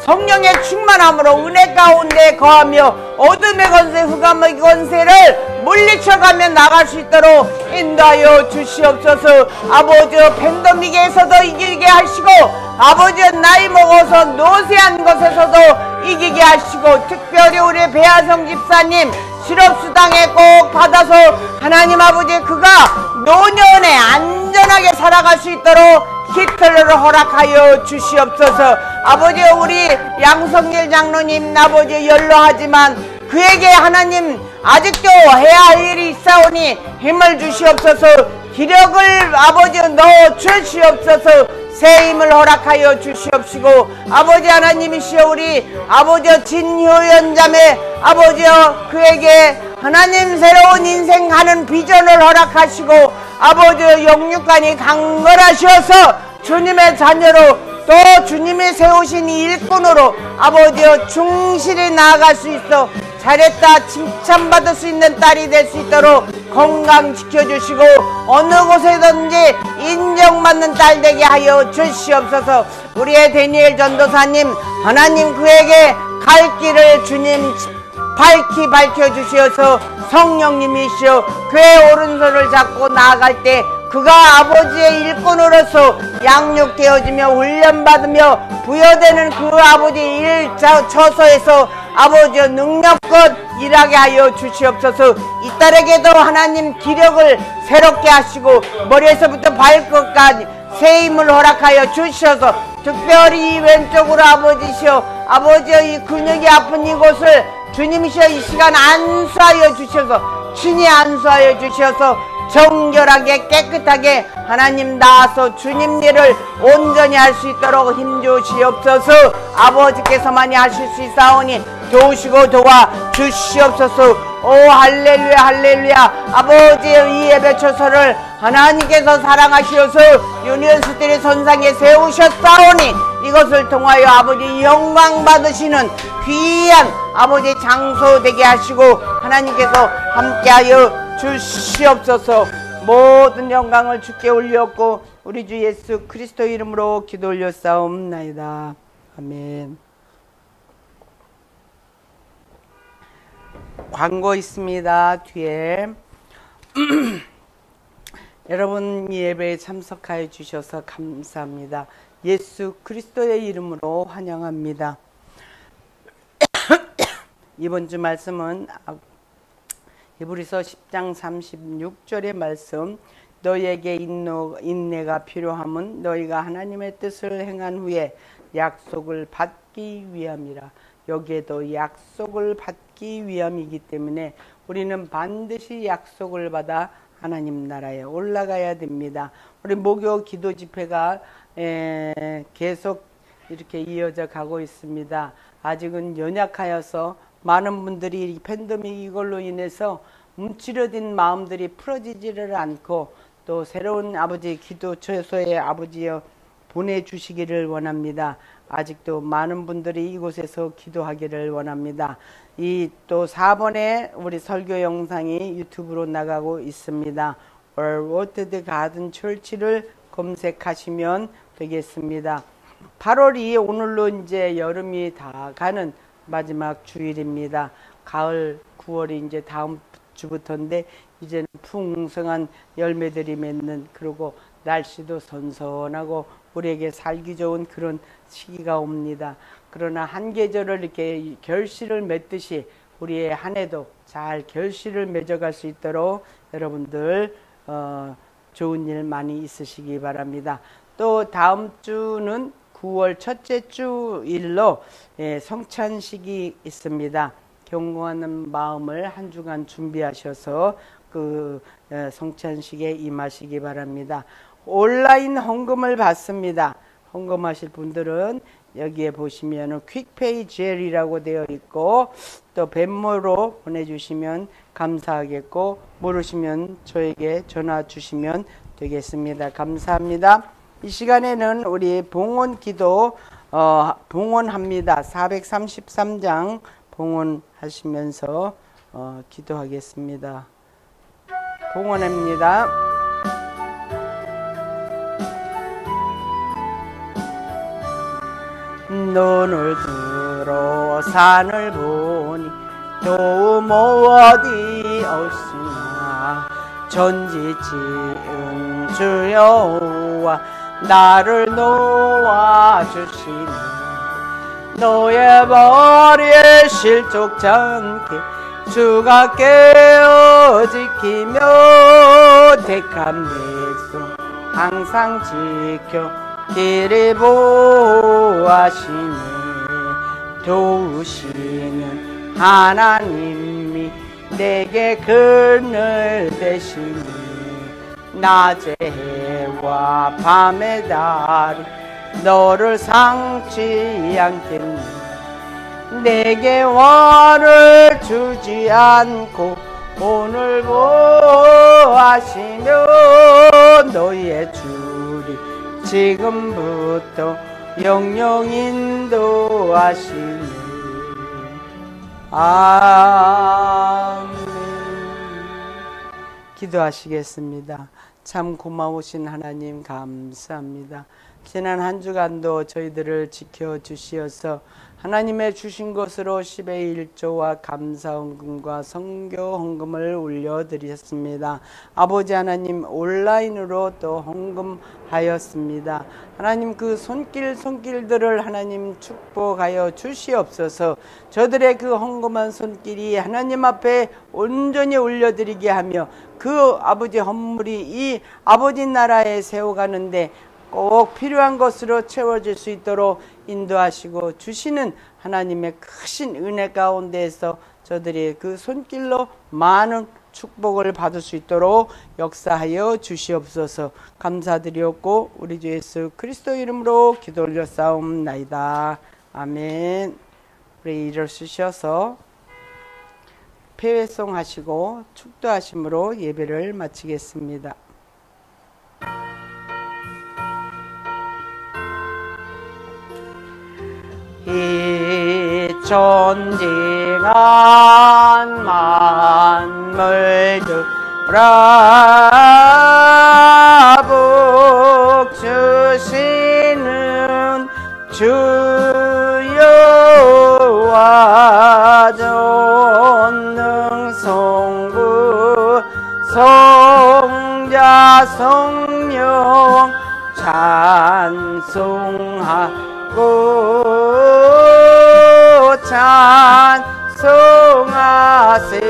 성령의 충만함으로 은혜 가운데 거하며 어둠의 권세 흑암의 권세를 물리쳐가며 나갈 수 있도록 인도하여 주시옵소서. 아버지여 팬데믹에서도 이기게 하시고 아버지여 나이 먹어서 노쇠한 것에서도 이기게 하시고 특별히 우리 배아성 집사님 실업수당에 꼭 받아서 하나님 아버지 그가 노년에 안전하게 살아갈 수 있도록 히틀러를 허락하여 주시옵소서. 아버지, 우리 양성길 장로님 아버지 연로하지만 그에게 하나님 아직도 해야 할 일이 있사오니 힘을 주시옵소서. 기력을 아버지 넣어 주시옵소서. 새 힘을 허락하여 주시옵시고, 아버지 하나님이시여, 우리 아버지 진효연 자매 아버지여, 그에게 하나님 새로운 인생 가는 비전을 허락하시고, 아버지 영육간이 강건하셔서 주님의 자녀로 또 주님이 세우신 이 일꾼으로 아버지여 충실히 나아갈 수 있어 잘했다 칭찬받을 수 있는 딸이 될 수 있도록 건강 지켜주시고, 어느 곳에든지 인정받는 딸 되게 하여 주시옵소서. 우리의 데니엘 전도사님, 하나님 그에게 갈 길을 주님 밝히 밝혀주시어서 성령님이시여, 그의 오른손을 잡고 나아갈 때 그가 아버지의 일꾼으로서 양육되어지며 훈련받으며 부여되는 그 아버지 일 처소에서 아버지의 능력껏 일하게 하여 주시옵소서. 이 딸에게도 하나님 기력을 새롭게 하시고 머리에서부터 발끝까지 새 힘을 허락하여 주셔서, 특별히 이 왼쪽으로 아버지시여, 아버지의 이 근육이 아픈 이곳을 주님이시여 이 시간 안수하여 주셔서, 친히 안수하여 주셔서 정결하게 깨끗하게 하나님 나아서 주님 일을 온전히 할 수 있도록 힘주시옵소서. 아버지께서만이 하실 수 있사오니 도우시고 도와 주시옵소서. 오 할렐루야 할렐루야. 아버지의 이 예배 처소를 하나님께서 사랑하시어서 유니언스들의 선상에 세우셨사오니 이것을 통하여 아버지 영광 받으시는 귀한 아버지 장소 되게 하시고 하나님께서 함께하여 주시옵소서. 모든 영광을 주께 올렸고 우리 주 예수 그리스도 이름으로 기도 올렸사옵나이다. 아멘. 광고 있습니다. 뒤에 여러분 이 예배에 참석하여 주셔서 감사합니다. 예수 그리스도의 이름으로 환영합니다. 이번 주 말씀은 히브리서 10장 36절의 말씀, 너희에게 인내가 필요함은 너희가 하나님의 뜻을 행한 후에 약속을 받기 위함이라. 여기에도 약속을 받기 위함이기 때문에 우리는 반드시 약속을 받아 하나님 나라에 올라가야 됩니다. 우리 목요 기도 집회가 계속 이렇게 이어져 가고 있습니다. 아직은 연약하여서 많은 분들이 팬데믹 이걸로 인해서 움츠러든 마음들이 풀어지지를 않고 또 새로운 아버지 기도 처소에 아버지여 보내주시기를 원합니다. 아직도 많은 분들이 이곳에서 기도하기를 원합니다. 이 또 4번에 우리 설교 영상이 유튜브로 나가고 있습니다. 월워드 가든 철치를 검색하시면 되겠습니다. 8월이 오늘로 이제 여름이 다 가는 마지막 주일입니다. 가을 9월이 이제 다음 주부터인데 이제는 풍성한 열매들이 맺는, 그리고 날씨도 선선하고 우리에게 살기 좋은 그런 시기가 옵니다. 그러나 한 계절을 이렇게 결실을 맺듯이 우리의 한 해도 잘 결실을 맺어갈 수 있도록 여러분들 좋은 일 많이 있으시기 바랍니다. 또 다음 주는 9월 첫째 주일로 성찬식이 있습니다. 경고하는 마음을 한 주간 준비하셔서 그 성찬식에 임하시기 바랍니다. 온라인 헌금을 받습니다. 헌금하실 분들은 여기에 보시면 퀵페이 젤이라고 되어 있고 또 벤모로 보내주시면 감사하겠고, 모르시면 저에게 전화 주시면 되겠습니다. 감사합니다. 이 시간에는 우리 봉헌 기도 봉헌합니다. 433장 봉헌하시면서 기도하겠습니다. 봉헌합니다. 눈을 들어 산을 보니 도움 어디 없으나 전지지은 주여와 나를 놓아주시니 너의 머리에 실족지 않게 주가 깨어 지키며 택한 백성 항상 지켜 길을 보호하시네. 도우시는 하나님이 내게 그늘 되시니 낮의 해와 밤의 달이 너를 상치 않겠니. 내게 화를 주지 않고 오늘 보호하시며 너희의 줄이 지금부터 영영 인도하시니. 아멘. 기도하시겠습니다. 참 고마우신 하나님 감사합니다. 지난 한 주간도 저희들을 지켜주시어서 하나님의 주신 것으로 10의 1조와 감사헌금과 선교헌금을 올려드렸습니다. 아버지 하나님, 온라인으로 또 헌금하였습니다. 하나님, 그 손길들을 하나님 축복하여 주시옵소서. 저들의 그 헌금한 손길이 하나님 앞에 온전히 올려드리게 하며 그 아버지 헌물이 이 아버지 나라에 세워가는데 꼭 필요한 것으로 채워질 수 있도록 인도하시고 주시는 하나님의 크신 은혜 가운데에서 저들이 그 손길로 많은 축복을 받을 수 있도록 역사하여 주시옵소서. 감사드리옵고 우리 주 예수 그리스도 이름으로 기도 올려싸움나이다. 아멘. 우리 일어서셔서 폐회송 하시고 축도하심으로 예배를 마치겠습니다. 이 존재한 만물들 복 주시는 주여와 전능 성부 성자 성령 찬송하고 찬송하세.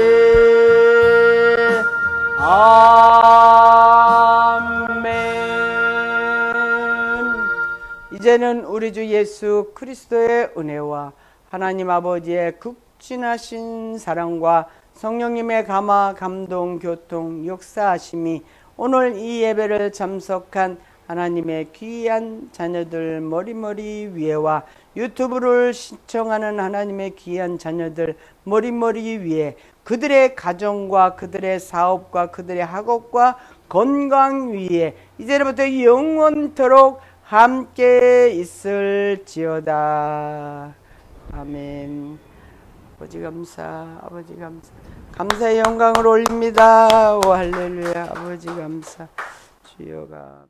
아멘. 이제는 우리 주 예수 그리스도의 은혜와 하나님 아버지의 극진하신 사랑과 성령님의 감화 감동 교통 역사하심이 오늘 이 예배를 참석한 하나님의 귀한 자녀들 머리머리 위에와 유튜브를 시청하는 하나님의 귀한 자녀들 머리머리 위에 그들의 가정과 그들의 사업과 그들의 학업과 건강 위에 이제부터 영원토록 함께 있을지어다. 아멘. 아버지 감사, 아버지 감사. 감사의 영광을 올립니다. 오 할렐루야. 아버지 감사. 주여가